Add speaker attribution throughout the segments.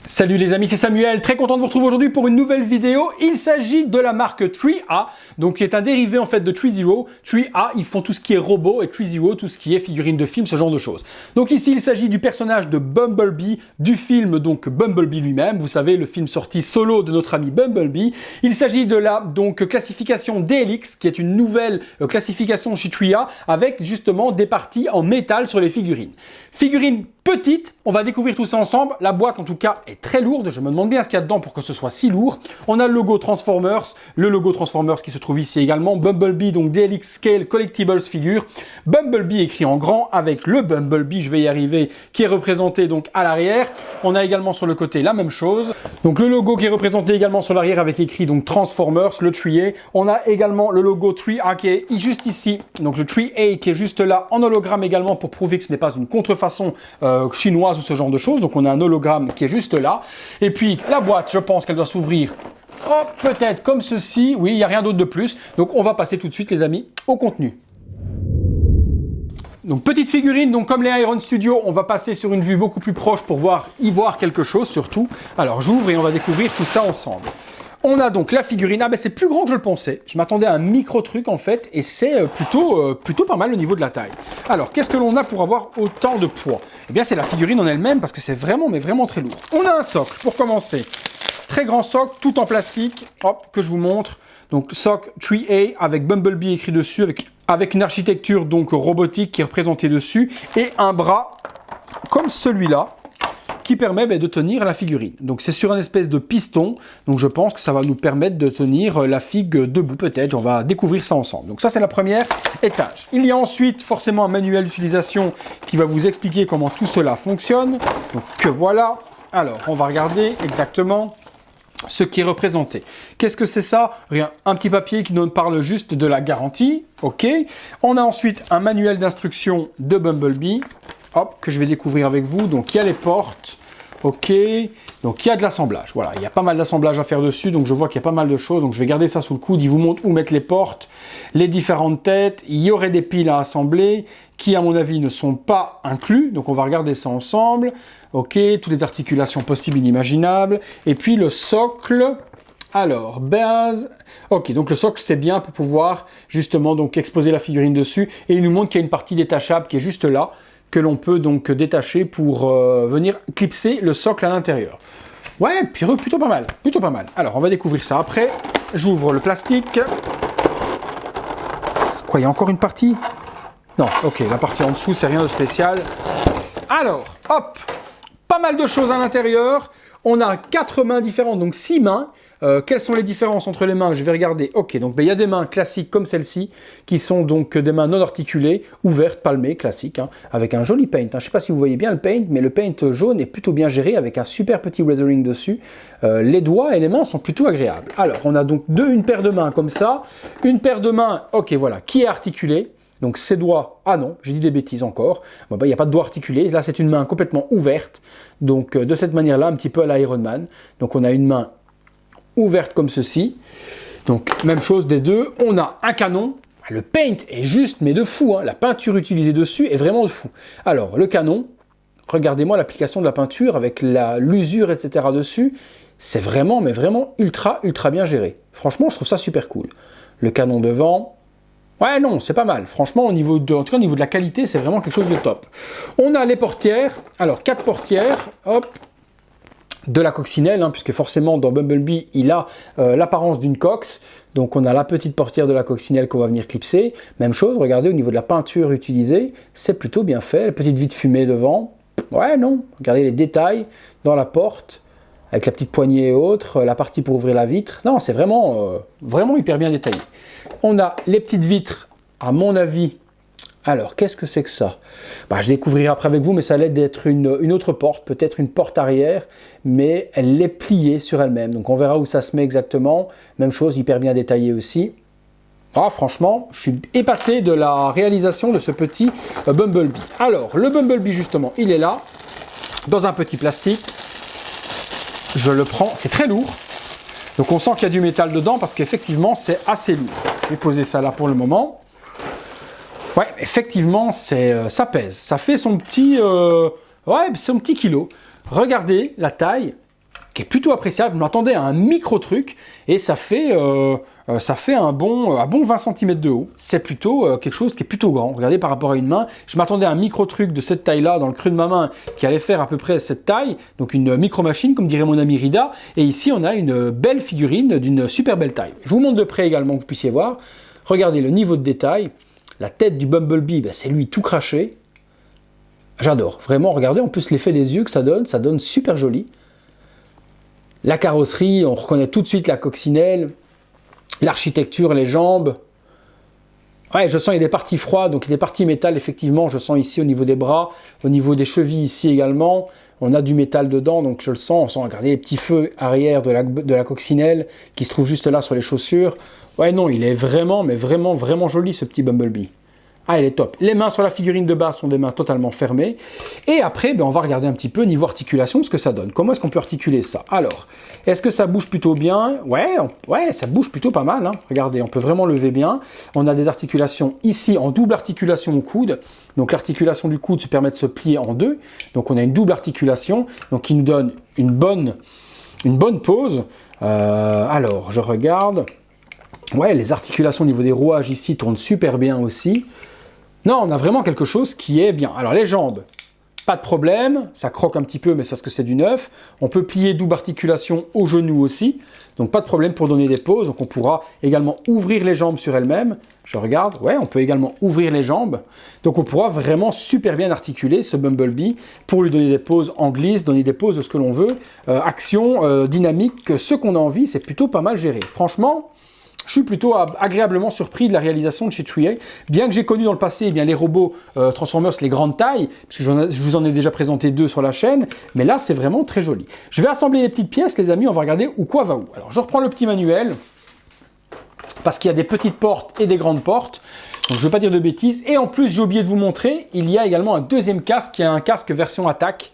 Speaker 1: Salut les amis, c'est Samuel, très content de vous retrouver aujourd'hui pour une nouvelle vidéo. Il s'agit de la marque 3A, donc qui est un dérivé en fait de 3Zero. 3A, ils font tout ce qui est robot et 3Zero, tout ce qui est figurines de film, ce genre de choses. Donc ici, il s'agit du personnage de Bumblebee, du film donc Bumblebee lui-même. Vous savez, le film sorti solo de notre ami Bumblebee. Il s'agit de la donc classification DLX, qui est une nouvelle classification chez 3A, avec justement des parties en métal sur les figurines. Figurines petites, on va découvrir tout ça ensemble. La boîte en tout cas est très lourde, je me demande bien ce qu'il y a dedans pour que ce soit si lourd. On a le logo Transformers qui se trouve ici également, Bumblebee, donc DLX Scale Collectibles Figure, Bumblebee écrit en grand avec le Bumblebee, je vais y arriver, qui est représenté donc à l'arrière. On a également sur le côté la même chose, donc le logo qui est représenté également sur l'arrière avec écrit donc Transformers, le 3A. On a également le logo 3A qui est juste ici, donc le 3A qui est juste là en hologramme également pour prouver que ce n'est pas une contrefaçon chinoise ou ce genre de choses. Donc on a un hologramme qui est juste là. Et puis la boîte, je pense qu'elle doit s'ouvrir peut-être comme ceci. Oui, il n'y a rien d'autre de plus. Donc on va passer tout de suite les amis au contenu. Donc petite figurine, donc comme les Iron Studio, on va passer sur une vue beaucoup plus proche pour y voir quelque chose surtout. Alors j'ouvre et on va découvrir tout ça ensemble. On a donc la figurine, c'est plus grand que je le pensais. Je m'attendais à un micro truc en fait, et c'est plutôt pas mal au niveau de la taille. Alors, qu'est-ce que l'on a pour avoir autant de poids? Eh bien, c'est la figurine en elle-même, parce que c'est vraiment, mais vraiment très lourd. On a un socle, pour commencer. Très grand socle, tout en plastique, hop, que je vous montre. Donc, socle 3A, avec Bumblebee écrit dessus, avec une architecture donc robotique qui est représentée dessus, et un bras comme celui-là, qui permet de tenir la figurine. Donc c'est sur un espèce de piston, donc je pense que ça va nous permettre de tenir la figue debout peut-être, on va découvrir ça ensemble. Donc ça c'est la première étage. Il y a ensuite forcément un manuel d'utilisation qui va vous expliquer comment tout cela fonctionne. Donc voilà, alors on va regarder exactement ce qui est représenté. Qu'est-ce que c'est ça? Rien, un petit papier qui nous parle juste de la garantie, ok. On a ensuite un manuel d'instruction de Bumblebee, hop, que je vais découvrir avec vous. Donc il y a les portes, ok, donc il y a de l'assemblage, voilà, il y a pas mal d'assemblage à faire dessus, donc je vois qu'il y a pas mal de choses, donc je vais garder ça sous le coude. Il vous montre où mettre les portes, les différentes têtes, il y aurait des piles à assembler, qui à mon avis ne sont pas inclus, donc on va regarder ça ensemble, ok, toutes les articulations possibles, inimaginables, et puis le socle. Alors, base, ok, donc le socle c'est bien pour pouvoir justement donc exposer la figurine dessus, et il nous montre qu'il y a une partie détachable qui est juste là, que l'on peut donc détacher pour venir clipser le socle à l'intérieur. Ouais, plutôt pas mal, plutôt pas mal. Alors, on va découvrir ça après. J'ouvre le plastique. Quoi, il y a encore une partie? Non, ok, la partie en dessous, c'est rien de spécial. Alors, hop, pas mal de choses à l'intérieur. On a 4 mains différentes, donc 6 mains. Quelles sont les différences entre les mains? Je vais regarder. Ok, donc il y a des mains classiques comme celle-ci, qui sont donc des mains non articulées, ouvertes, palmées, classiques, avec un joli paint. Je ne sais pas si vous voyez bien le paint, mais le paint jaune est plutôt bien géré, avec un super petit weathering dessus. Les doigts et les mains sont plutôt agréables. Alors, on a donc une paire de mains comme ça. Une paire de mains, ok, voilà, qui est articulée. Donc ces doigts, ah non, j'ai dit des bêtises encore. Bon, il n'y a pas de doigts articulés. Là, c'est une main complètement ouverte. Donc de cette manière-là, un petit peu à l'Iron Man. Donc on a une main ouverte comme ceci. Donc même chose des deux. On a un canon. Le paint est juste, mais de fou. La peinture utilisée dessus est vraiment de fou. Alors le canon, regardez-moi l'application de la peinture avec l'usure, etc. dessus. C'est vraiment, mais vraiment ultra bien géré. Franchement, je trouve ça super cool. Le canon devant. Ouais, non, c'est pas mal. Franchement, en tout cas, au niveau de la qualité, c'est vraiment quelque chose de top. On a les portières. Alors, 4 portières. Hop. De la coccinelle, puisque forcément, dans Bumblebee, il a l'apparence d'une cox. Donc, on a la petite portière de la coccinelle qu'on va venir clipser. Même chose, regardez, au niveau de la peinture utilisée, c'est plutôt bien fait. La petite vitre fumée devant. Ouais, non. Regardez les détails dans la porte, avec la petite poignée et autres, la partie pour ouvrir la vitre. Non, c'est vraiment hyper bien détaillé. On a les petites vitres, à mon avis. Alors, qu'est-ce que c'est que ça? Je découvrirai après avec vous, mais ça a l'air d'être une autre porte, peut-être une porte arrière, mais elle est pliée sur elle-même. Donc, on verra où ça se met exactement. Même chose, hyper bien détaillé aussi. Ah, franchement, je suis épaté de la réalisation de ce petit Bumblebee. Alors, le Bumblebee, justement, il est là, dans un petit plastique. Je le prends, c'est très lourd. Donc on sent qu'il y a du métal dedans parce qu'effectivement c'est assez lourd. Je vais poser ça là pour le moment. Ouais, effectivement ça pèse. Ça fait son petit kilo. Regardez la taille. qui est plutôt appréciable. Je m'attendais à un micro truc et ça fait un bon 20 cm de haut. C'est plutôt quelque chose qui est plutôt grand. Regardez par rapport à une main. Je m'attendais à un micro truc de cette taille-là dans le creux de ma main qui allait faire à peu près cette taille. Donc une micro machine comme dirait mon ami Rida. Et ici on a une belle figurine d'une super belle taille. Je vous montre de près également que vous puissiez voir. Regardez le niveau de détail. La tête du Bumblebee, ben, c'est lui tout craché. J'adore. Vraiment, regardez en plus l'effet des yeux que ça donne super joli. La carrosserie, on reconnaît tout de suite la coccinelle, l'architecture, les jambes. Ouais, je sens qu'il y a des parties froides, donc il y a des parties métal, effectivement, je sens ici au niveau des bras, au niveau des chevilles ici également. On a du métal dedans, donc je le sens. On sent, regardez, les petits feux arrière de la coccinelle qui se trouvent juste là sur les chaussures. Ouais, non, il est vraiment, mais vraiment, vraiment joli ce petit Bumblebee. Ah, il est top. Les mains sur la figurine de base sont des mains totalement fermées. Et après, ben, on va regarder un petit peu niveau articulation ce que ça donne. Comment est-ce qu'on peut articuler ça? Alors, est-ce que ça bouge plutôt bien? Ouais, ça bouge plutôt pas mal. Hein. Regardez, on peut vraiment lever bien. On a des articulations ici en double articulation au coude. Donc l'articulation du coude se permet de se plier en deux. Donc on a une double articulation, donc qui nous donne une bonne pose. Alors, je regarde. Ouais, les articulations au niveau des rouages ici tournent super bien aussi. Non, on a vraiment quelque chose qui est bien. Alors les jambes, pas de problème, ça croque un petit peu, mais c'est parce que c'est du neuf. On peut plier double articulation au genou aussi, donc pas de problème pour donner des poses. Donc on pourra également ouvrir les jambes sur elles-mêmes. Je regarde, ouais, on peut également ouvrir les jambes. Donc on pourra vraiment super bien articuler ce Bumblebee pour lui donner des poses en glisse, donner des poses de ce que l'on veut. Action, dynamique, ce qu'on a envie, c'est plutôt pas mal géré. Franchement, je suis plutôt agréablement surpris de la réalisation de chez Chuiei. Bien que j'ai connu dans le passé les robots Transformers, les grandes tailles, parce que je vous en ai déjà présenté 2 sur la chaîne, mais là c'est vraiment très joli. Je vais assembler les petites pièces, les amis, on va regarder où quoi va où. Alors je reprends le petit manuel, parce qu'il y a des petites portes et des grandes portes, donc je ne veux pas dire de bêtises. Et en plus, j'ai oublié de vous montrer, il y a également un deuxième casque, qui est un casque version attaque.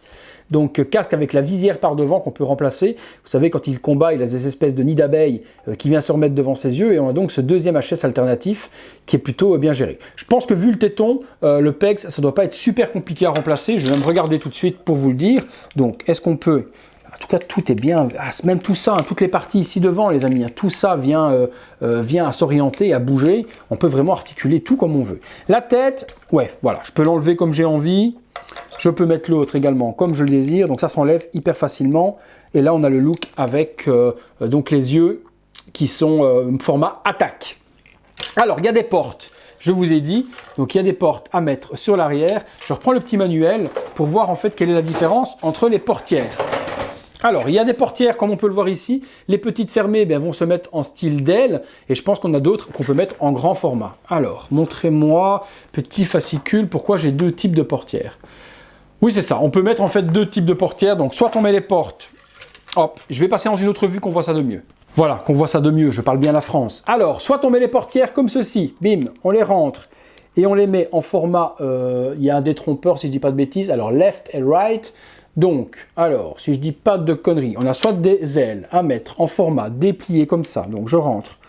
Speaker 1: Donc casque avec la visière par devant qu'on peut remplacer. Vous savez, quand il combat, il a des espèces de nids d'abeilles qui vient se remettre devant ses yeux. Et on a donc ce deuxième HS alternatif qui est plutôt bien géré. Je pense que vu le téton, le PEX, ça ne doit pas être super compliqué à remplacer. Je vais même regarder tout de suite pour vous le dire. Donc, est-ce qu'on peut... En tout cas, tout est bien. Ah, même tout ça, hein, toutes les parties ici devant, les amis, hein, tout ça vient à s'orienter, à bouger. On peut vraiment articuler tout comme on veut. La tête, ouais, voilà, je peux l'enlever comme j'ai envie. Je peux mettre l'autre également comme je le désire, donc ça s'enlève hyper facilement. Et là, on a le look avec donc les yeux qui sont format attaque. Alors, il y a des portes, je vous ai dit, donc il y a des portes à mettre sur l'arrière. Je reprends le petit manuel pour voir en fait quelle est la différence entre les portières. Alors, il y a des portières, comme on peut le voir ici. Les petites fermées vont se mettre en style d'aile. Et je pense qu'on a d'autres qu'on peut mettre en grand format. Alors, montrez-moi, petit fascicule, pourquoi j'ai 2 types de portières. Oui, c'est ça. On peut mettre en fait 2 types de portières. Donc, soit on met les portes. Hop, je vais passer dans une autre vue qu'on voit ça de mieux. Voilà, qu'on voit ça de mieux. Je parle bien la France. Alors, soit on met les portières comme ceci. Bim, on les rentre. Et on les met en format... il y a un détrompeur, si je ne dis pas de bêtises. Alors, left et right. Donc, alors, si je dis pas de conneries, on a soit des ailes à mettre en format déplié comme ça, donc je rentre,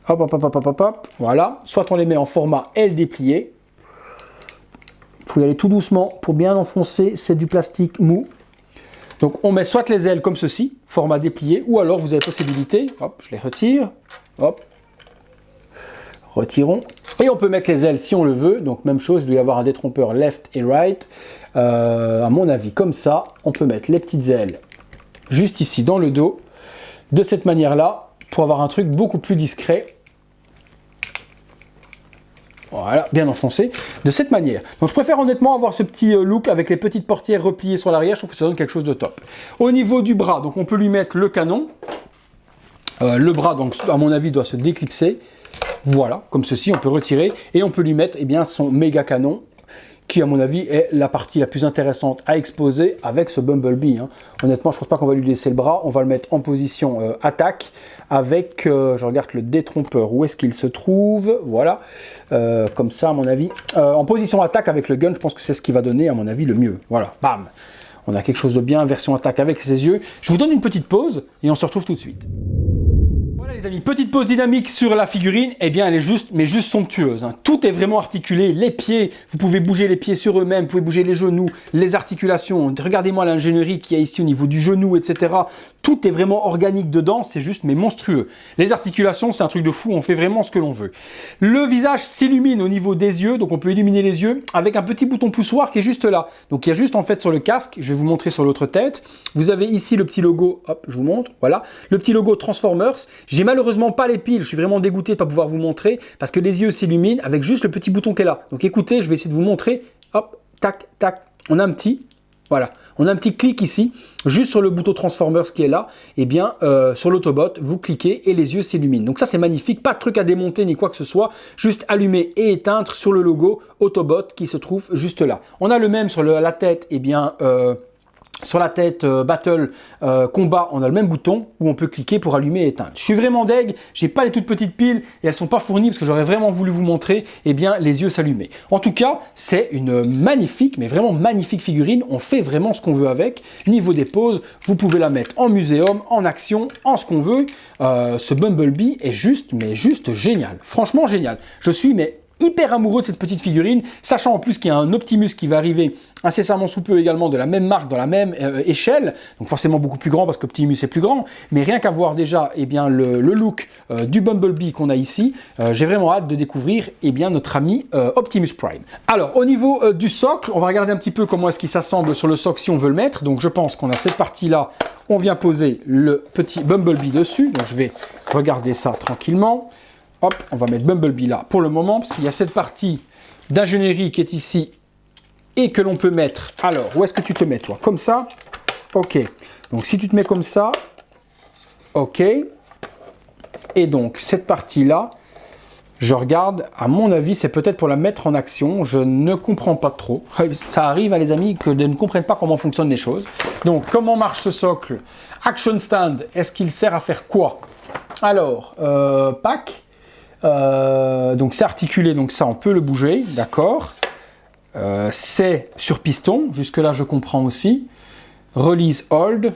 Speaker 1: hop, hop, hop, hop, hop, hop, voilà, soit on les met en format aile déplié, il faut y aller tout doucement pour bien enfoncer, c'est du plastique mou. Donc on met soit les ailes comme ceci, format déplié, ou alors vous avez possibilité, hop, je les retire, hop, retirons, et on peut mettre les ailes si on le veut, donc même chose, il doit y avoir un détrompeur left et right. À mon avis, comme ça, on peut mettre les petites ailes juste ici dans le dos, de cette manière-là, pour avoir un truc beaucoup plus discret. Voilà, bien enfoncé, de cette manière. Donc je préfère honnêtement avoir ce petit look avec les petites portières repliées sur l'arrière, je trouve que ça donne quelque chose de top. Au niveau du bras, donc on peut lui mettre le canon. Le bras, donc à mon avis, doit se déclipser. Voilà, comme ceci, on peut retirer et on peut lui mettre son méga canon, qui à mon avis est la partie la plus intéressante à exposer avec ce Bumblebee. Hein. Honnêtement, je ne pense pas qu'on va lui laisser le bras, on va le mettre en position attaque avec, je regarde le détrompeur, où est-ce qu'il se trouve, voilà, comme ça à mon avis. En position attaque avec le gun, je pense que c'est ce qui va donner à mon avis le mieux. Voilà, bam, on a quelque chose de bien, version attaque avec ses yeux. Je vous donne une petite pause et on se retrouve tout de suite. Les amis, petite pause dynamique sur la figurine, eh bien elle est juste, mais juste somptueuse. Hein. Tout est vraiment articulé, les pieds, vous pouvez bouger les pieds sur eux-mêmes, vous pouvez bouger les genoux, les articulations. Regardez-moi l'ingénierie qu'il y a ici au niveau du genou, etc. Tout est vraiment organique dedans, c'est juste mais monstrueux. Les articulations, c'est un truc de fou, on fait vraiment ce que l'on veut. Le visage s'illumine au niveau des yeux, donc on peut illuminer les yeux avec un petit bouton poussoir qui est juste là. Donc il y a juste en fait sur le casque, je vais vous montrer sur l'autre tête, vous avez ici le petit logo, hop, je vous montre, voilà, le petit logo Transformers. J'ai malheureusement pas les piles, je suis vraiment dégoûté de pas pouvoir vous montrer parce que les yeux s'illuminent avec juste le petit bouton qui est là. Donc écoutez, je vais essayer de vous montrer, hop, tac, tac, on a un petit... Voilà, on a un petit clic ici, juste sur le bouton Transformers qui est là, et bien sur l'Autobot, vous cliquez et les yeux s'illuminent. Donc ça c'est magnifique, pas de truc à démonter ni quoi que ce soit, juste allumer et éteindre sur le logo Autobot qui se trouve juste là. On a le même sur la tête, et bien sur la tête Battle Combat, on a le même bouton où on peut cliquer pour allumer et éteindre. Je suis vraiment deg, j'ai pas les toutes petites piles et elles sont pas fournies parce que j'aurais vraiment voulu vous montrer eh bien les yeux s'allumer. En tout cas, c'est une magnifique, mais vraiment magnifique figurine. On fait vraiment ce qu'on veut avec. Niveau des poses, vous pouvez la mettre en muséum, en action, en ce qu'on veut. Ce Bumblebee est juste, mais juste génial. Franchement génial. Je suis mais hyper amoureux de cette petite figurine, sachant en plus qu'il y a un Optimus qui va arriver incessamment sous peu également de la même marque, dans la même échelle, donc forcément beaucoup plus grand parce qu'Optimus est plus grand, mais rien qu'à voir déjà eh bien, le look du Bumblebee qu'on a ici, j'ai vraiment hâte de découvrir eh bien, notre ami Optimus Prime. Alors au niveau du socle, on va regarder un petit peu comment est-ce qu'il s'assemble sur le socle si on veut le mettre, donc je pense qu'on a cette partie-là, on vient poser le petit Bumblebee dessus, donc je vais regarder ça tranquillement. Hop, on va mettre Bumblebee là pour le moment, parce qu'il y a cette partie d'ingénierie qui est ici et que l'on peut mettre. Alors, où est-ce que tu te mets, toi? Comme ça? Ok. Donc, si tu te mets comme ça, ok. Et donc, cette partie-là, je regarde, à mon avis, c'est peut-être pour la mettre en action. Je ne comprends pas trop. Ça arrive, les amis, que de ne comprennent pas comment fonctionnent les choses. Donc, comment marche ce socle? Action Stand, est-ce qu'il sert à faire quoi? Alors, pack. Donc c'est articulé, donc ça on peut le bouger, d'accord. C'est sur piston, jusque là je comprends aussi. Release hold.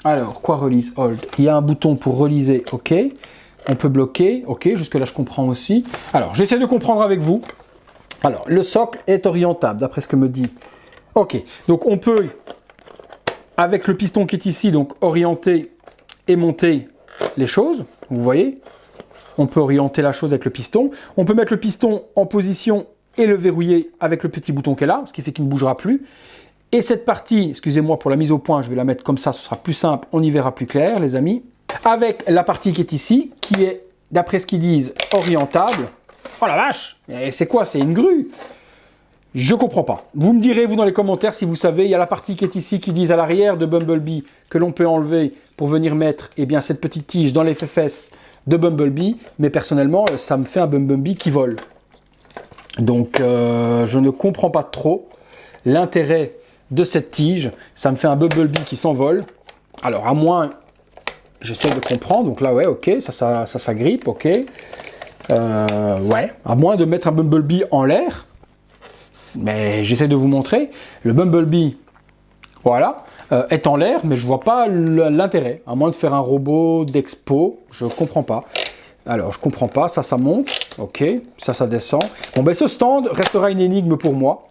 Speaker 1: Alors quoi release hold? Il y a un bouton pour reliser, ok. On peut bloquer, ok, jusque là je comprends aussi. Alors j'essaie de comprendre avec vous. Alors le socle est orientable d'après ce que me dit. Ok, donc on peut avec le piston qui est ici, donc orienter et monter les choses, vous voyez. On peut orienter la chose avec le piston. On peut mettre le piston en position et le verrouiller avec le petit bouton qui est là, ce qui fait qu'il ne bougera plus. Et cette partie, excusez-moi pour la mise au point, je vais la mettre comme ça, ce sera plus simple, on y verra plus clair les amis. Avec la partie qui est ici, qui est, d'après ce qu'ils disent, orientable. Oh la vache, c'est quoi? C'est une grue? Je comprends pas. Vous me direz, vous, dans les commentaires, si vous savez, il y a la partie qui est ici, qui disent à l'arrière de Bumblebee, que l'on peut enlever pour venir mettre eh bien, cette petite tige dans les fesses de Bumblebee, mais personnellement, ça me fait un Bumblebee qui vole. Donc, je ne comprends pas trop l'intérêt de cette tige. Ça me fait un Bumblebee qui s'envole. Alors, à moins, j'essaie de comprendre. Donc là, ouais, ok, ça grippe, ok. Ouais, à moins de mettre un Bumblebee en l'air. Mais j'essaie de vous montrer. Le Bumblebee, voilà, est en l'air, mais je vois pas l'intérêt. À moins de faire un robot d'expo, je comprends pas. Alors, je comprends pas. Ça monte. Ok, ça descend. Bon, ben ce stand restera une énigme pour moi.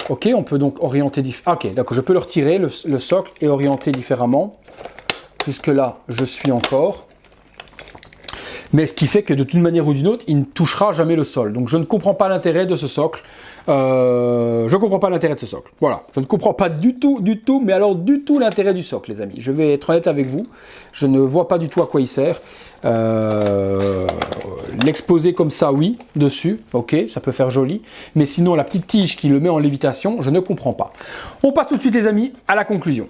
Speaker 1: Ok, on peut donc orienter ok, d'accord, je peux le retirer, le socle, et orienter différemment. Jusque-là, je suis encore. Mais ce qui fait que de toute manière ou d'une autre, il ne touchera jamais le sol. Donc je ne comprends pas l'intérêt de ce socle. Je ne comprends pas l'intérêt de ce socle. Voilà, je ne comprends pas du tout, mais alors du tout l'intérêt du socle, les amis. Je vais être honnête avec vous. Je ne vois pas du tout à quoi il sert. L'exposer comme ça, oui, dessus, ok, ça peut faire joli. Mais sinon, la petite tige qui le met en lévitation, je ne comprends pas. On passe tout de suite, les amis, à la conclusion.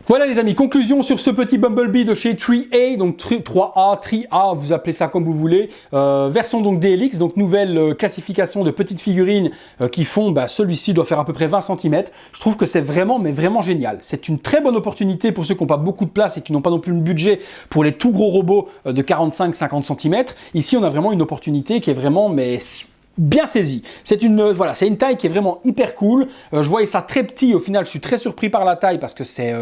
Speaker 1: Voilà les amis, conclusion sur ce petit Bumblebee de chez 3A, donc 3A, 3A, vous appelez ça comme vous voulez, version donc DLX, donc nouvelle classification de petites figurines qui font, celui-ci doit faire à peu près 20 cm. Je trouve que c'est vraiment, mais vraiment génial. C'est une très bonne opportunité pour ceux qui n'ont pas beaucoup de place et qui n'ont pas non plus le budget pour les tout gros robots de 45-50 cm. Ici, on a vraiment une opportunité qui est vraiment, mais bien saisi. C'est une taille qui est vraiment hyper cool. Je voyais ça très petit. Au final, je suis très surpris par la taille parce que c'est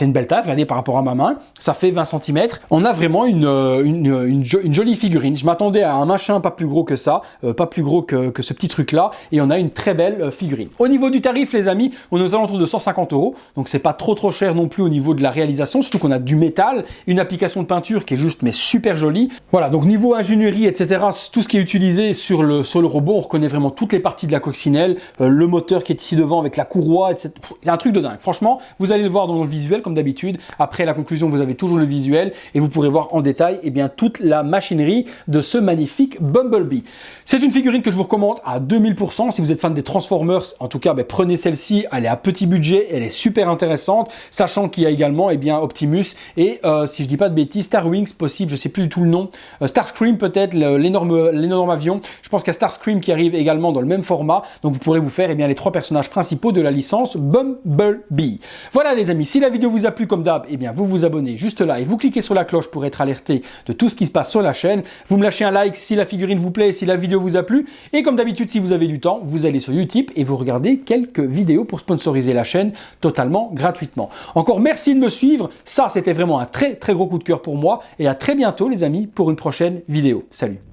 Speaker 1: une belle taille. Regardez par rapport à ma main. Ça fait 20 cm. On a vraiment une jolie figurine. Je m'attendais à un machin pas plus gros que ça, pas plus gros que ce petit truc-là. Et on a une très belle figurine. Au niveau du tarif, les amis, on est aux alentours de 150 €. Donc, c'est pas trop cher non plus au niveau de la réalisation. Surtout qu'on a du métal, une application de peinture qui est juste mais super jolie. Voilà, donc niveau ingénierie, etc., tout ce qui est utilisé sur le robot, on reconnaît vraiment toutes les parties de la coccinelle, le moteur qui est ici devant avec la courroie, etc. C'est un truc de dingue. Franchement, vous allez le voir dans le visuel comme d'habitude. Après la conclusion, vous avez toujours le visuel et vous pourrez voir en détail toute la machinerie de ce magnifique Bumblebee. C'est une figurine que je vous recommande à 2000%. Si vous êtes fan des Transformers, en tout cas, prenez celle-ci. Elle est à petit budget, elle est super intéressante, sachant qu'il y a également Optimus et si je dis pas de bêtises, Star Wings possible, je sais plus du tout le nom, Starscream peut-être, l'énorme avion. Je pense qu'il y a Starscream qui arrive également dans le même format, donc vous pourrez vous faire les 3 personnages principaux de la licence Bumblebee. Voilà les amis, si la vidéo vous a plu comme d'hab, vous vous abonnez juste là et vous cliquez sur la cloche pour être alerté de tout ce qui se passe sur la chaîne. Vous me lâchez un like si la figurine vous plaît, si la vidéo vous a plu, et comme d'habitude, si vous avez du temps, vous allez sur Utip et vous regardez quelques vidéos pour sponsoriser la chaîne totalement gratuitement. Encore merci de me suivre, ça c'était vraiment un très gros coup de cœur pour moi, et à très bientôt les amis pour une prochaine vidéo. Salut!